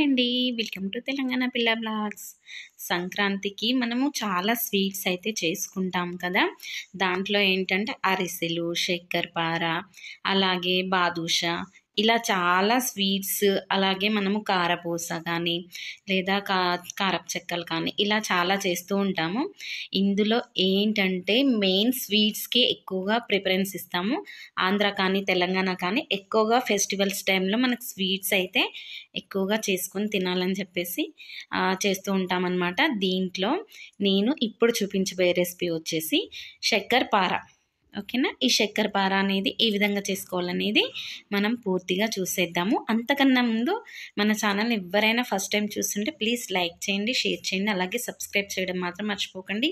అండి. Welcome to Telangana పిల్ల blogs. సంక్రాంతికి మనము చాలా స్వీట్స్ అయితే చేసుకుంటాం కదా. దాంట్లో ఏంటంటే అరిసెలు, శక్కరపార, అలాగే బాదుషా, ఇలా చాలా స్వీట్స్, అలాగే మనము కారపూస కానీ లేదా కారపు చెక్కలు కానీ ఇలా చాలా చేస్తూ ఉంటాము. ఇందులో ఏంటంటే మెయిన్ స్వీట్స్కి ఎక్కువగా ప్రిఫరెన్స్ ఇస్తాము. ఆంధ్ర కానీ తెలంగాణ కానీ ఎక్కువగా ఫెస్టివల్స్ టైంలో మనకు స్వీట్స్ అయితే ఎక్కువగా చేసుకొని తినాలని చెప్పేసి చేస్తూ ఉంటామన్నమాట. దీంట్లో నేను ఇప్పుడు చూపించబోయే రెసిపీ వచ్చేసి శక్కరపార. ఓకేనా. ఈ శక్కరపార అనేది ఏ విధంగా చేసుకోవాలనేది మనం పూర్తిగా చూసేద్దాము. అంతకన్నా ముందు మన ఛానల్ని ఎవరైనా ఫస్ట్ టైం చూస్తుంటే ప్లీజ్ లైక్ చేయండి, షేర్ చేయండి, అలాగే సబ్స్క్రైబ్ చేయడం మాత్రం మర్చిపోకండి.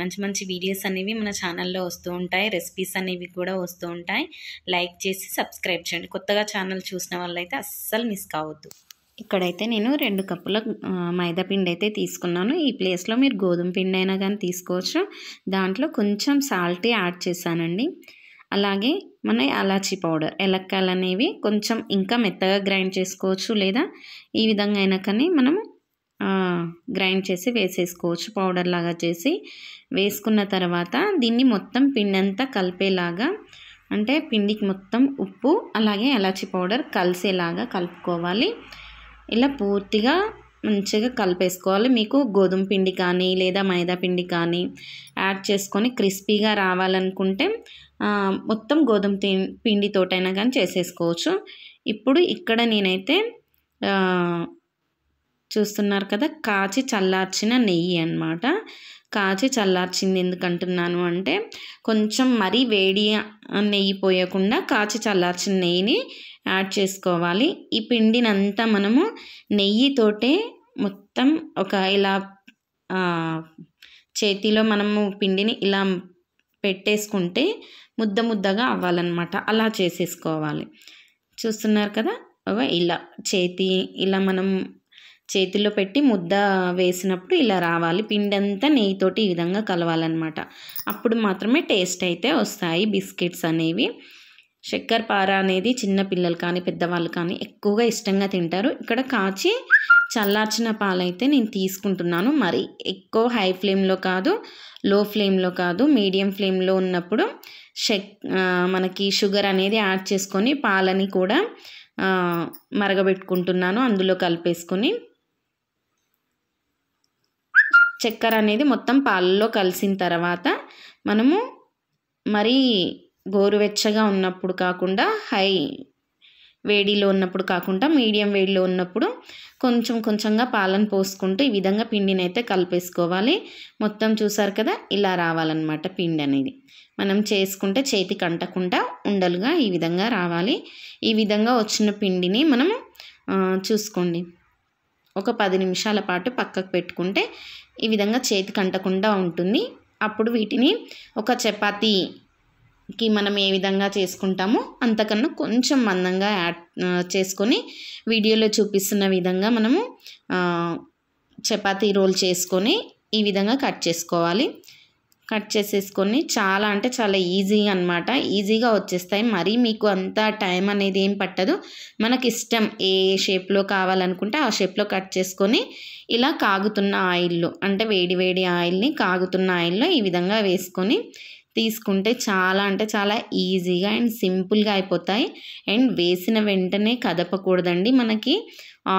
మంచి మంచి వీడియోస్ అనేవి మన ఛానల్లో వస్తూ ఉంటాయి, రెసిపీస్ అనేవి కూడా వస్తూ ఉంటాయి. లైక్ చేసి సబ్స్క్రైబ్ చేయండి. కొత్తగా ఛానల్ చూసిన వాళ్ళైతే అస్సలు మిస్ కావద్దు. ఇక్కడైతే నేను 2 కప్పుల మైదా పిండి అయితే తీసుకున్నాను. ఈ ప్లేస్లో మీరు గోధుమ పిండి అయినా కానీ తీసుకోవచ్చు. దాంట్లో కొంచెం సాల్ట్ యాడ్ చేశానండి. అలాగే మన ఇలాచీ పౌడర్, ఏలక్కాయలు అనేవి కొంచెం ఇంకా మెత్తగా గ్రైండ్ చేసుకోవచ్చు, లేదా ఈ విధంగా అయినా కానీ మనము గ్రైండ్ చేసి వేసేసుకోవచ్చు. పౌడర్ లాగా చేసి వేసుకున్న తర్వాత దీన్ని మొత్తం పిండి అంతా కలిపేలాగా, అంటే పిండికి మొత్తం ఉప్పు అలాగే ఇలాచీ పౌడర్ కలిసేలాగా కలుపుకోవాలి. ఇలా పూర్తిగా మంచిగా కలిపేసుకోవాలి. మీకు గోధుమ పిండి కానీ లేదా మైదా పిండి కానీ యాడ్ చేసుకొని క్రిస్పీగా రావాలనుకుంటే మొత్తం గోధుమ పిండితోటైనా కానీ చేసేసుకోవచ్చు. ఇప్పుడు ఇక్కడ నేనైతే చూస్తున్నారు కదా, కాచి చల్లార్చిన నెయ్యి అన్నమాట. కాచి చల్లార్చింది ఎందుకంటున్నాను అంటే, కొంచెం మరీ వేడి నెయ్యి పోయకుండా కాచి చల్లార్చిన నెయ్యిని యాడ్ చేసుకోవాలి. ఈ పిండినంతా మనము నెయ్యితోటే మొత్తం ఒక ఇలా చేతిలో మనము పిండిని ఇలా పెట్టేసుకుంటే ముద్ద ముద్దగా అవ్వాలన్నమాట. అలా చేసేసుకోవాలి. చూస్తున్నారు కదా, ఇలా ఇలా మనం చేతిలో పెట్టి ముద్ద వేసినప్పుడు ఇలా రావాలి. పిండి అంతా నెయ్యితోటి ఈ విధంగా కలవాలన్నమాట. అప్పుడు మాత్రమే టేస్ట్ అయితే వస్తాయి బిస్కెట్స్ అనేవి. శక్కరపార అనేది చిన్న పిల్లలు కానీ పెద్దవాళ్ళు కానీ ఎక్కువగా ఇష్టంగా తింటారు. ఇక్కడ కాచి చల్లార్చిన పాలైతే నేను తీసుకుంటున్నాను. మరి ఎక్కువ హై ఫ్లేమ్లో కాదు, లో ఫ్లేమ్లో కాదు, మీడియం ఫ్లేమ్లో ఉన్నప్పుడు మనకి షుగర్ అనేది యాడ్ చేసుకొని పాలని కూడా మరగబెట్టుకుంటున్నాను. అందులో కలిపేసుకొని చక్కెర అనేది మొత్తం పాలలో కలిసిన తర్వాత మనము మరీ గోరువెచ్చగా ఉన్నప్పుడు కాకుండా, హై వేడిలో ఉన్నప్పుడు కాకుండా మీడియం వేడిలో ఉన్నప్పుడు కొంచెం కొంచెంగా పాలను పోసుకుంటూ ఈ విధంగా పిండిని అయితే కలిపేసుకోవాలి. మొత్తం చూసారు కదా, ఇలా రావాలన్నమాట. పిండి అనేది మనం చేసుకుంటే చేతికి అంటకుండా ఉండలుగా ఈ విధంగా రావాలి. ఈ విధంగా వచ్చిన పిండిని మనము చూసుకోండి, ఒక 10 నిమిషాల పాటు పక్కకు పెట్టుకుంటే ఈ విధంగా చేతికి అంటకుండా ఉంటుంది. అప్పుడు వీటిని ఒక చపాతీకి మనం ఏ విధంగా చేసుకుంటామో అంతకన్నా కొంచెం మందంగా చేసుకొని వీడియోలో చూపిస్తున్న విధంగా మనము చపాతీ రోల్ చేసుకొని ఈ విధంగా కట్ చేసుకోవాలి. కట్ చేసేసుకొని చాలా అంటే చాలా ఈజీగా అన్నమాట, ఈజీగా వచ్చేస్తాయి. మరీ మీకు అంత టైం అనేది ఏం పట్టదు. మనకి ఇష్టం ఏ షేప్లో కావాలనుకుంటే ఆ షేప్లో కట్ చేసుకొని ఇలా కాగుతున్న ఆయిల్లో, అంటే వేడి వేడి ఆయిల్ని కాగుతున్న ఆయిల్లో ఈ విధంగా వేసుకొని తీసుకుంటే చాలా అంటే చాలా ఈజీగా అండ్ సింపుల్గా అయిపోతాయి. అండ్ వేసిన వెంటనే కదపకూడదండి. మనకి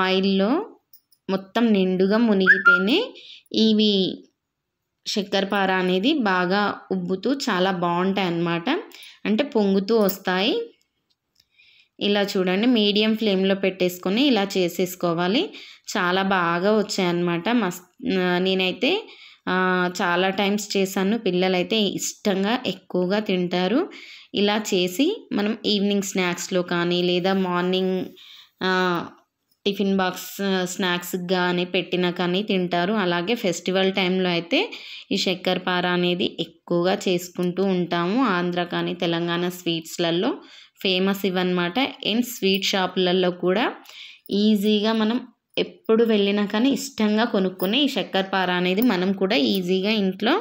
ఆయిల్లో మొత్తం నిండుగా మునిగితేనే ఇవి శక్కరపార అనేది బాగా ఉబ్బుతూ చాలా బాగుంటాయి అన్నమాట, అంటే పొంగుతూ వస్తాయి. ఇలా చూడండి, మీడియం ఫ్లేమ్లో పెట్టేసుకొని ఇలా చేసేసుకోవాలి. చాలా బాగా వచ్చాయన్నమాట. నేనైతే చాలా టైమ్స్ చేశాను. పిల్లలైతే ఇష్టంగా ఎక్కువగా తింటారు. ఇలా చేసి మనం ఈవినింగ్ స్నాక్స్లో కానీ లేదా మార్నింగ్ టిఫిన్ బాక్స్ స్నాక్స్కి కానీ పెట్టినా కానీ తింటారు. అలాగే ఫెస్టివల్ టైంలో అయితే ఈ శక్కరపార అనేది ఎక్కువగా చేసుకుంటూ ఉంటాము. ఆంధ్ర కానీ తెలంగాణ స్వీట్స్లలో ఫేమస్ ఇవన్నమాట. అండ్ స్వీట్ షాపులలో కూడా ఈజీగా మనం ఎప్పుడు వెళ్ళినా కానీ ఇష్టంగా కొనుక్కునే ఈ శక్కరపార అనేది మనం కూడా ఈజీగా ఇంట్లో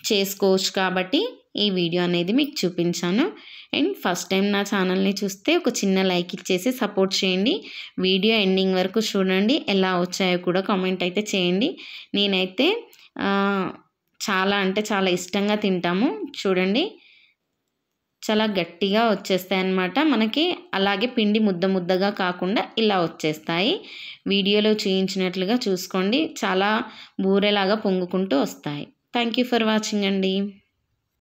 చేసుకోవచ్చు. కాబట్టి ఈ వీడియో అనేది మీకు చూపించాను. అండ్ ఫస్ట్ టైం నా ఛానల్ని చూస్తే ఒక చిన్న లైక్ ఇచ్చేసి సపోర్ట్ చేయండి. వీడియో ఎండింగ్ వరకు చూడండి. ఎలా వచ్చాయో కూడా కామెంట్ అయితే చేయండి. నేనైతే చాలా అంటే చాలా ఇష్టంగా తింటాము. చూడండి చాలా గట్టిగా వచ్చేస్తాయి అన్నమాట మనకి. అలాగే పిండి ముద్ద ముద్దగా కాకుండా ఇలా వచ్చేస్తాయి. వీడియోలో చూపించినట్లుగా చూసుకోండి. చాలా బూరెలాగా పొంగుకుంటూ వస్తాయి. థ్యాంక్ యూ ఫర్ వాచింగ్ అండి.